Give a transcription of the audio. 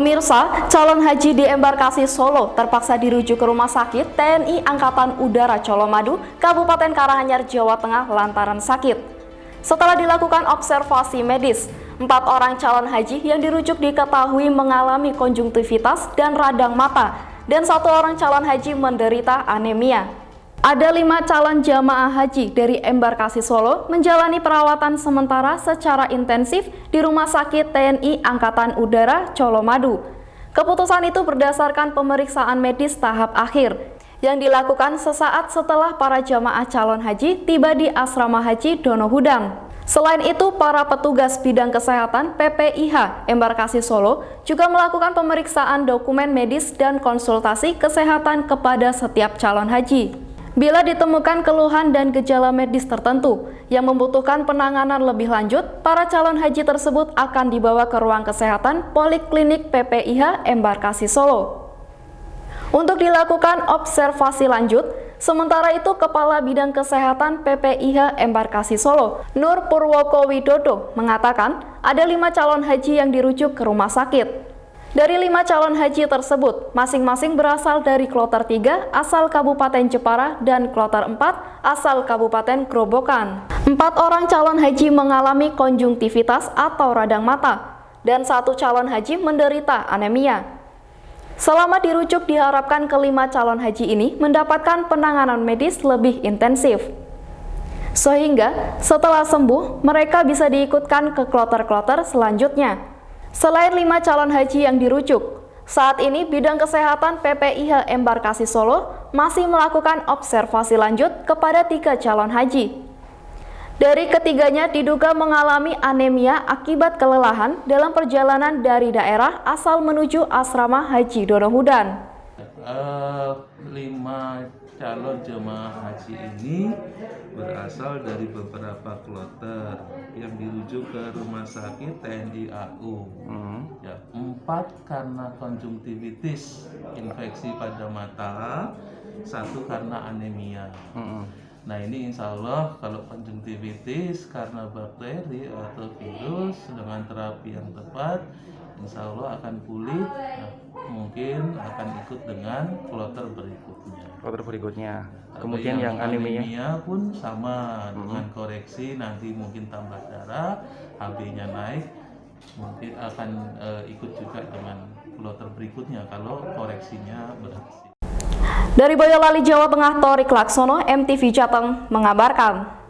Pemirsa, calon haji di embarkasi Solo terpaksa dirujuk ke Rumah Sakit TNI Angkatan Udara Colomadu, Kabupaten Karanganyar, Jawa Tengah lantaran sakit. Setelah dilakukan observasi medis, 4 orang calon haji yang dirujuk diketahui mengalami konjungtivitas dan radang mata, dan 1 orang calon haji menderita anemia. Ada 5 calon jamaah haji dari embarkasi Solo menjalani perawatan sementara secara intensif di Rumah Sakit TNI Angkatan Udara Colomadu. Keputusan itu berdasarkan pemeriksaan medis tahap akhir yang dilakukan sesaat setelah para jamaah calon haji tiba di Asrama Haji Donohudang. Selain itu, para petugas bidang kesehatan PPIH embarkasi Solo juga melakukan pemeriksaan dokumen medis dan konsultasi kesehatan kepada setiap calon haji. Bila ditemukan keluhan dan gejala medis tertentu yang membutuhkan penanganan lebih lanjut, para calon haji tersebut akan dibawa ke ruang kesehatan Poliklinik PPIH embarkasi Solo untuk dilakukan observasi lanjut. Sementara itu, Kepala Bidang Kesehatan PPIH embarkasi Solo, Nur Purwoko Widodo, mengatakan ada 5 calon haji yang dirujuk ke rumah sakit. Dari 5 calon haji tersebut, masing-masing berasal dari Kloter 3 asal Kabupaten Jepara dan Kloter 4 asal Kabupaten Grobogan. 4 orang calon haji mengalami konjungtivitas atau radang mata, dan 1 calon haji menderita anemia. Selama dirujuk, diharapkan ke-5 calon haji ini mendapatkan penanganan medis lebih intensif, sehingga setelah sembuh, mereka bisa diikutkan ke kloter-kloter selanjutnya. Selain 5 calon haji yang dirujuk, saat ini Bidang Kesehatan PPIH embarkasi Solo masih melakukan observasi lanjut kepada 3 calon haji. Dari ketiganya diduga mengalami anemia akibat kelelahan dalam perjalanan dari daerah asal menuju Asrama Haji Donohudan. 5 calon jemaah haji ini berasal dari beberapa kloter yang dirujuk ke Rumah Sakit TNI AU. Ya, 4 karena konjungtivitis, infeksi pada mata, 1 karena anemia. Nah, ini insya Allah kalau konjungtivitis karena bakteri atau virus dengan terapi yang tepat, insya Allah akan pulih. Nah, mungkin akan ikut dengan kloter berikutnya. Kemudian yang anemia pun sama dengan koreksi, nanti mungkin tambah darah, HB-nya naik, mungkin akan ikut juga dengan kloter berikutnya kalau koreksinya berhasil. Dari Boyolali, Jawa Tengah, Torik Laksono, MTV Jateng mengabarkan.